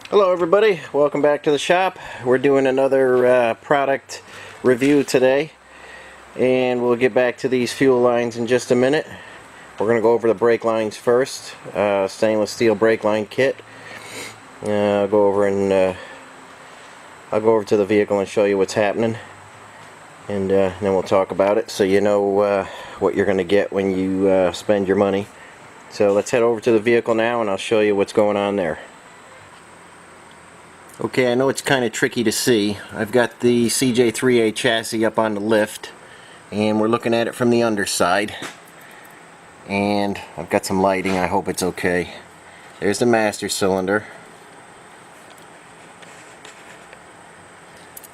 Hello everybody, welcome back to the shop. We're doing another product review today, and we'll get back to these fuel lines in just a minute. We're going to go over the brake lines first. Stainless steel brake line kit. I'll go over to the vehicle and show you what's happening, and then we'll talk about it so you know what you're going to get when you spend your money. So let's head over to the vehicle now and I'll show you what's going on there. Okay, I know it's kind of tricky to see. I've got the CJ3A chassis up on the lift, and we're looking at it from the underside. And I've got some lighting, I hope it's okay. There's the master cylinder.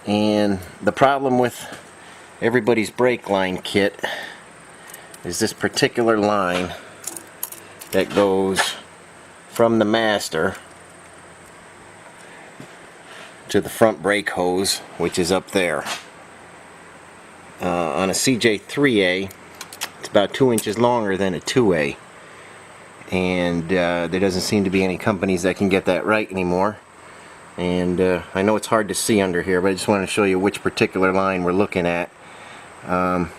And the problem with everybody's brake line kit is this particular line that goes from the master to the front brake hose, which is up there. On a CJ3A, it's about 2 inches longer than a 2A, and there doesn't seem to be any companies that can get that right anymore. And I know it's hard to see under here, but I just want to show you which particular line we're looking at. You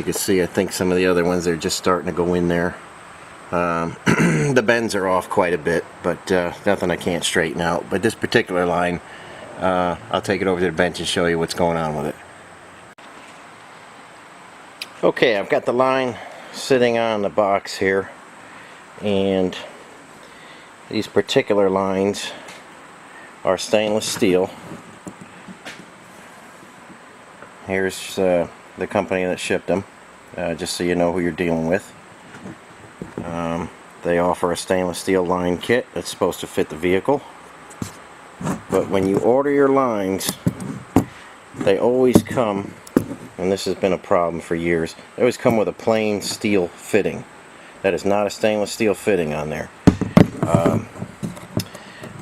can see, I think some of the other ones are just starting to go in there. The bends are off quite a bit, but nothing I can't straighten out. But this particular line, I'll take it over to the bench and show you what's going on with it. Okay, I've got the line sitting on the box here, and these particular lines are stainless steel. Here's the company that shipped them, just so you know who you're dealing with. They offer a stainless steel line kit that's supposed to fit the vehicle, but when you order your lines, they always come, and this has been a problem for years, they always come with a plain steel fitting. That is not a stainless steel fitting on there.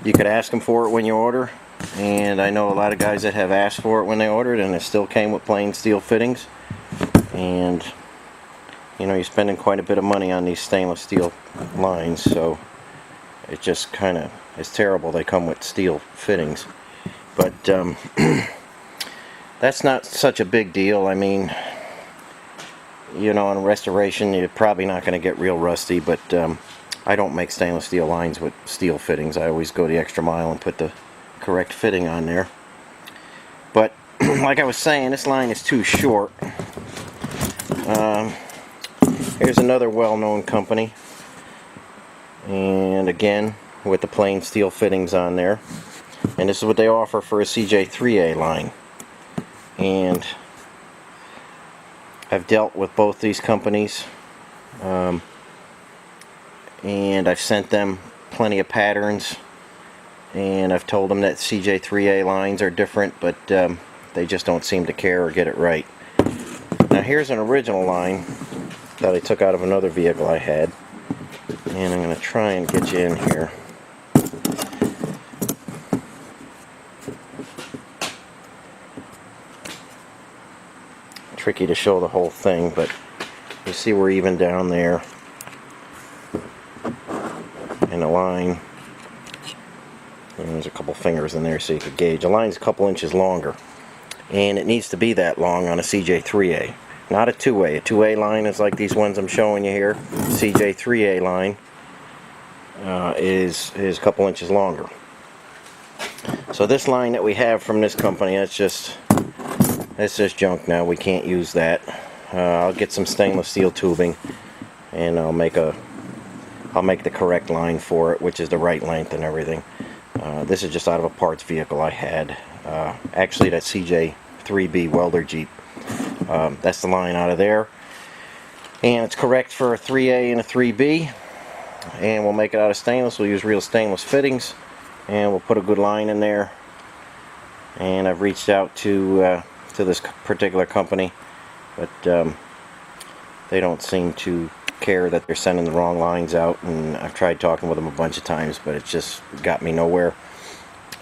You could ask them for it when you order, and I know a lot of guys that have asked for it when they ordered, and it still came with plain steel fittings. And you know, you're spending quite a bit of money on these stainless steel lines, so it just kind of is terrible they come with steel fittings. But that's not such a big deal. I mean, you know, on restoration you're probably not going to get real rusty, but I don't make stainless steel lines with steel fittings. I always go the extra mile and put the correct fitting on there. But like I was saying, this line is too short. Here's another well-known company, and again with the plain steel fittings on there, and this is what they offer for a CJ3A line. And I've dealt with both these companies, and I've sent them plenty of patterns, and I've told them that CJ3A lines are different, but they just don't seem to care or get it right. Now here's an original line that I took out of another vehicle I had, and I'm going to try and get you in here. Tricky to show the whole thing, but you see we're even down there in the line, and there's a couple fingers in there so you can gauge. The line's a couple inches longer, and it needs to be that long on a CJ3A. Not a 2A. A 2A line is like these ones I'm showing you here. CJ3A line is a couple inches longer. So this line that we have from this company, it's just junk now. We can't use that. I'll get some stainless steel tubing, and I'll make the correct line for it, which is the right length and everything. This is just out of a parts vehicle I had. Actually, that CJ3B welder Jeep. That's the line out of there, and it's correct for a 3A and a 3B, and we'll make it out of stainless. We'll use real stainless fittings, and we'll put a good line in there. And I've reached out to this particular company, but they don't seem to care that they're sending the wrong lines out, and I've tried talking with them a bunch of times, but it just got me nowhere.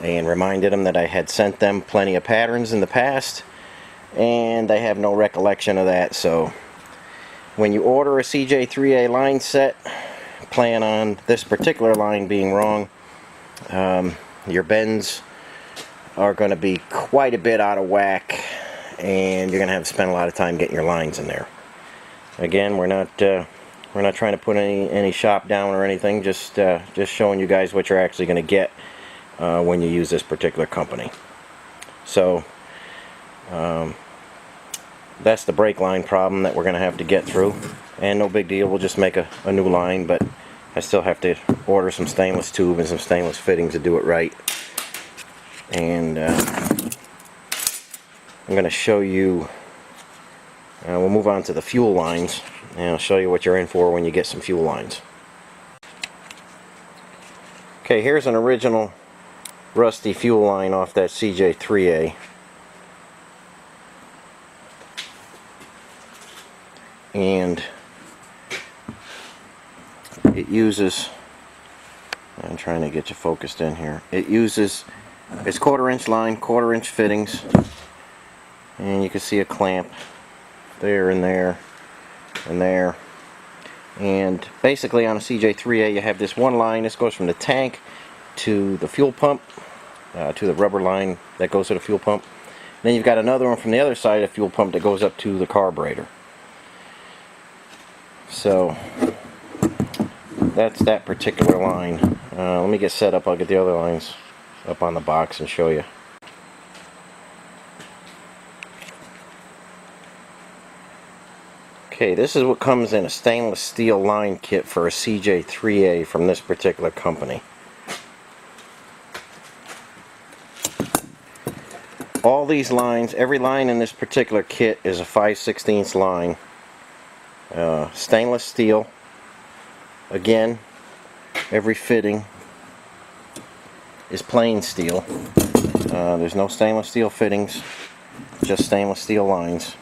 And reminded them that I had sent them plenty of patterns in the past, and they have no recollection of that. So when you order a CJ3A line set, plan on this particular line being wrong, Your bends are going to be quite a bit out of whack, and you're going to have to spend a lot of time getting your lines in there. Again, we're not trying to put any shop down or anything. Just showing you guys what you're actually going to get when you use this particular company. So that's the brake line problem that we're going to have to get through, and no big deal, we'll just make a new line, but I still have to order some stainless tube and some stainless fittings to do it right. And I'm going to show you, we'll move on to the fuel lines, and I'll show you what you're in for when you get some fuel lines. Okay, here's an original rusty fuel line off that CJ3A. And it uses, I'm trying to get you focused in here, it uses, it's 1/4 inch line, 1/4 inch fittings, and you can see a clamp there and there and there. And basically on a CJ3A you have this one line. This goes from the tank to the fuel pump, to the rubber line that goes to the fuel pump. Then you've got another one from the other side of the fuel pump that goes up to the carburetor. So that's that particular line. Let me get set up. I'll get the other lines up on the box and show you. Okay, this is what comes in a stainless steel line kit for a CJ3A from this particular company. All these lines, every line in this particular kit is a 5/16 line. Stainless steel. Again, every fitting is plain steel. There's no stainless steel fittings, just stainless steel lines.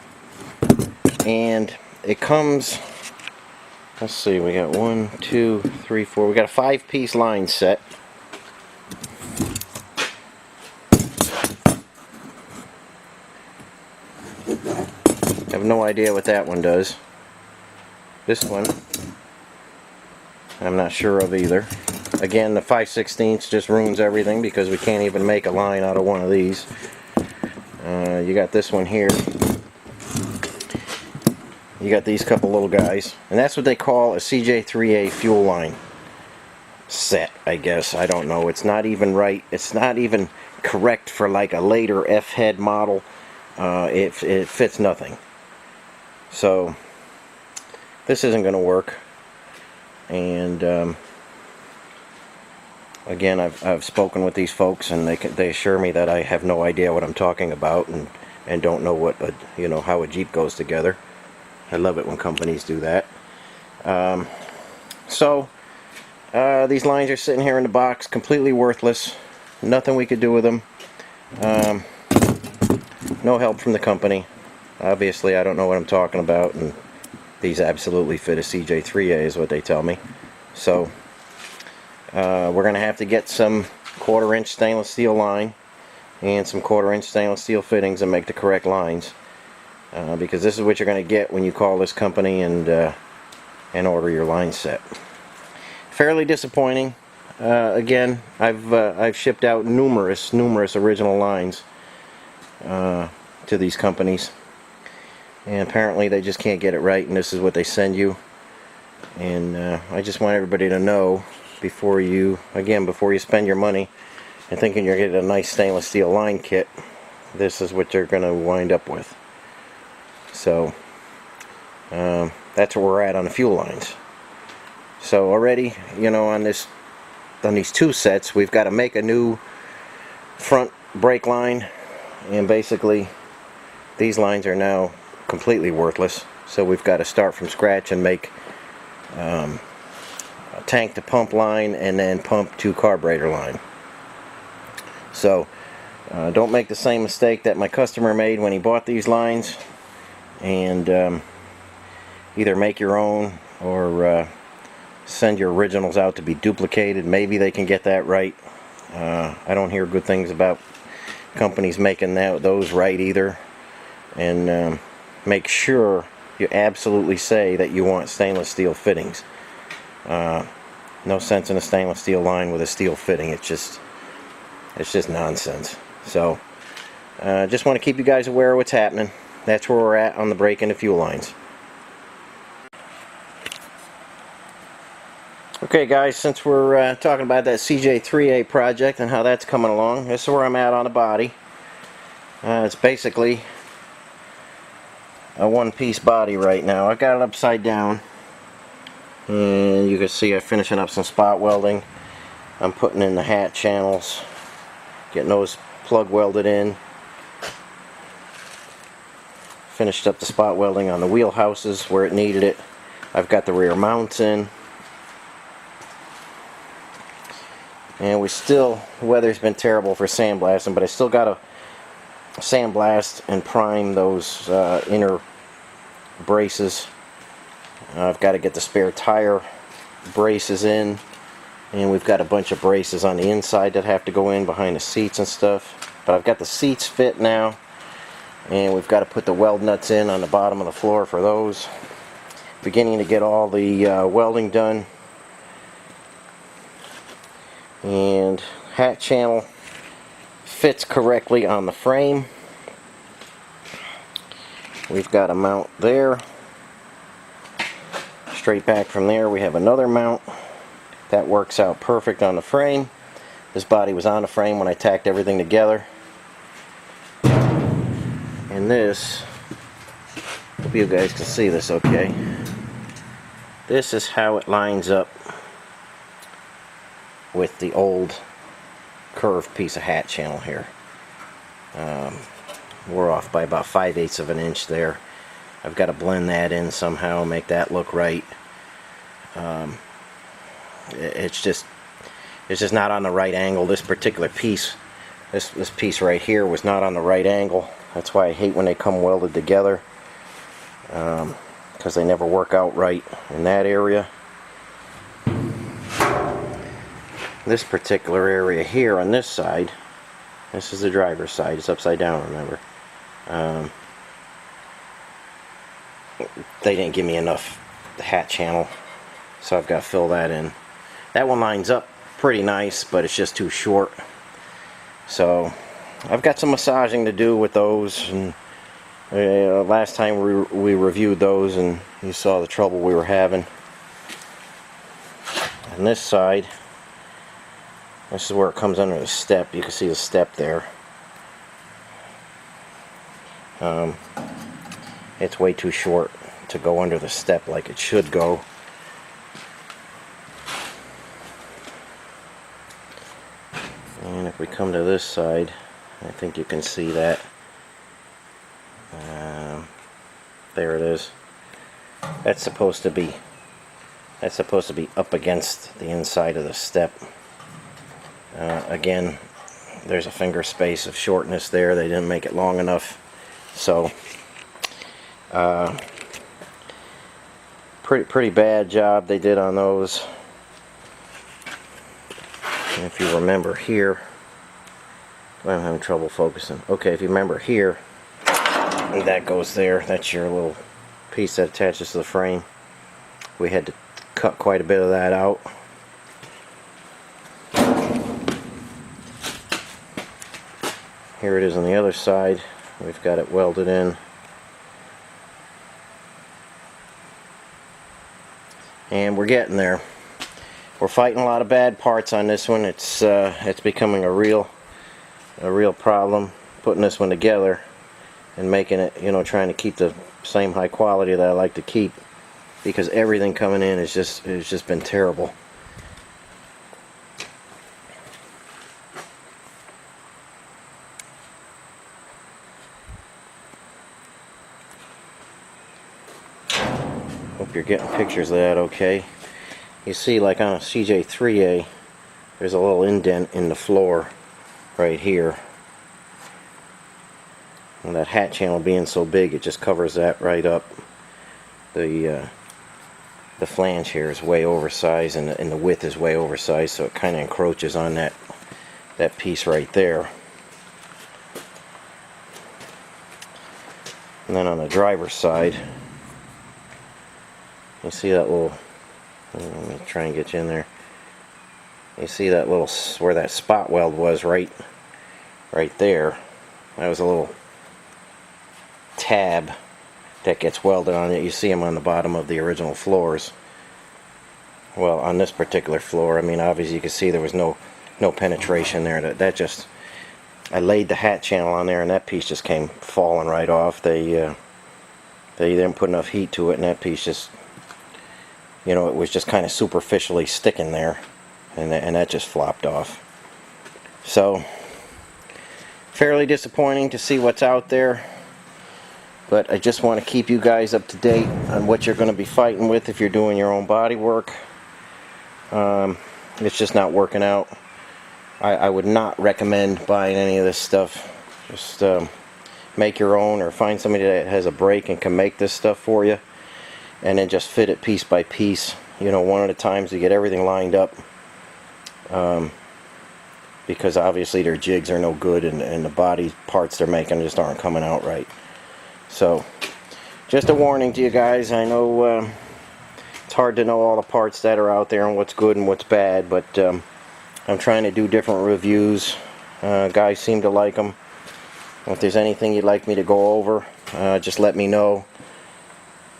And it comes, let's see, we got 1, 2, 3, 4, we got a 5-piece line set. I have no idea what that one does. This one, I'm not sure of either. Again, the 5/16 just ruins everything because we can't even make a line out of one of these. You got this one here. You got these couple little guys, and that's what they call a CJ3A fuel line set, I guess. I don't know. It's not even right. It's not even correct for like a later F-head model. It fits nothing. So this isn't going to work. And again, I've spoken with these folks, and they assure me that I have no idea what I'm talking about, and don't know what how a Jeep goes together. I love it when companies do that. These lines are sitting here in the box, completely worthless. Nothing we could do with them. No help from the company. Obviously, I don't know what I'm talking about, and these absolutely fit a CJ3A is what they tell me. So we're going to have to get some 1/4 inch stainless steel line and some 1/4 inch stainless steel fittings and make the correct lines. Because this is what you're going to get when you call this company and order your line set. Fairly disappointing. Again, I've shipped out numerous original lines to these companies, and apparently they just can't get it right, and this is what they send you. And I just want everybody to know before you spend your money and thinking you're getting a nice stainless steel line kit, this is what you're going to wind up with. So that's where we're at on the fuel lines. So already, on these two sets, we've got to make a new front brake line, and basically these lines are now completely worthless. So we've got to start from scratch and make a tank to pump line, and then pump to carburetor line. So don't make the same mistake that my customer made when he bought these lines, and either make your own or send your originals out to be duplicated. Maybe they can get that right. I don't hear good things about companies making those right either. And make sure you absolutely say that you want stainless steel fittings. No sense in a stainless steel line with a steel fitting. It's just nonsense. So just want to keep you guys aware of what's happening. That's where we're at on the brake and the fuel lines. Okay guys, since we're talking about that CJ3A project and how that's coming along, this is where I'm at on the body. It's basically a one-piece body right now. I got it upside down, and you can see I'm finishing up some spot welding. I'm putting in the hat channels, getting those plug welded in. Finished up the spot welding on the wheelhouses where it needed it. I've got the rear mounts in. And the weather's been terrible for sandblasting, but I still got to sandblast and prime those inner braces. I've got to get the spare tire braces in, and we've got a bunch of braces on the inside that have to go in behind the seats and stuff. But I've got the seats fit now, and we've got to put the weld nuts in on the bottom of the floor for those. Beginning to get all the welding done. And hat channel fits correctly on the frame. We've got a mount there. Straight back from there we have another mount. That works out perfect on the frame. This body was on the frame when I tacked everything together. And this, hope you guys can see this okay. This is how it lines up with the old curved piece of hat channel here. We're off by about 5/8 of an inch there. I've got to blend that in somehow, make that look right. It's just not on the right angle. This particular piece, this piece right here was not on the right angle. That's why I hate when they come welded together, because they never work out right in that area. This particular area here on this side, this is the driver's side, it's upside down, remember. They didn't give me enough hat channel, so I've got to fill that in. That one lines up pretty nice, but it's just too short. So I've got some massaging to do with those, and last time we reviewed those and you saw the trouble we were having. On this side, this is where it comes under the step. You can see the step there. It's way too short to go under the step like it should go. And if we come to this side, I think you can see that. There it is. That's supposed to be up against the inside of the step. Again, there's a finger space of shortness there. They didn't make it long enough. So pretty bad job they did on those. And if you remember here, I'm having trouble focusing. Okay, if you remember here, that goes there. That's your little piece that attaches to the frame. We had to cut quite a bit of that out. Here it is on the other side. We've got it welded in. And we're getting there. We're fighting a lot of bad parts on this one. It's becoming a real problem putting this one together and making it, trying to keep the same high quality that I like to keep, because everything coming in is just been terrible. Hope you're getting pictures of that okay. You see, like on a CJ3A, there's a little indent in the floor right here. And that hat channel being so big, it just covers that right up. The flange here is way oversized, and the width is way oversized, so it kind of encroaches on that piece right there. And then on the driver's side, you see that little, let me try and get you in there. You see that little, where that spot weld was, right there. That was a little tab that gets welded on it. You see them on the bottom of the original floors. Well, on this particular floor, I mean, obviously you can see there was no penetration there. That just, I laid the hat channel on there, and that piece just came falling right off. They didn't put enough heat to it, and that piece just, you know, it was just kind of superficially sticking there, and that just flopped off. So, fairly disappointing to see what's out there, but I just want to keep you guys up to date on what you're going to be fighting with if you're doing your own body work. It's just not working out. I would not recommend buying any of this stuff. Just make your own, or find somebody that has a brake and can make this stuff for you, and then just fit it piece by piece, you know, one at a time, to get everything lined up. Because obviously their jigs are no good, and the body parts they're making just aren't coming out right. So, just a warning to you guys. I know it's hard to know all the parts that are out there and what's good and what's bad, but I'm trying to do different reviews. Guys seem to like them. If there's anything you'd like me to go over, just let me know,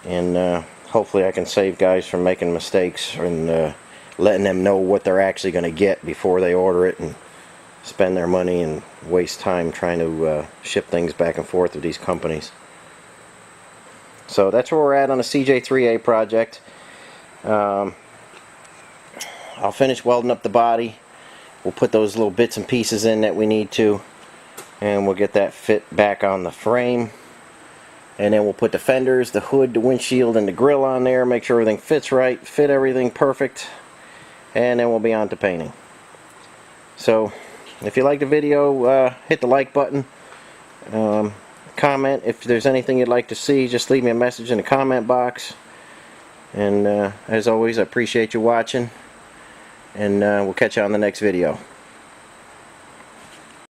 and hopefully I can save guys from making mistakes, and letting them know what they're actually going to get before they order it and spend their money and waste time trying to ship things back and forth with these companies. So that's where we're at on the CJ3A project. I'll finish welding up the body. We'll put those little bits and pieces in that we need to, and we'll get that fit back on the frame. And then we'll put the fenders, the hood, the windshield, and the grill on there, make sure everything fits right, fit everything perfect, and then we'll be on to painting. So if you like the video, hit the like button. Comment if there's anything you'd like to see. Just leave me a message in the comment box. And as always, I appreciate you watching, and we'll catch you on the next video.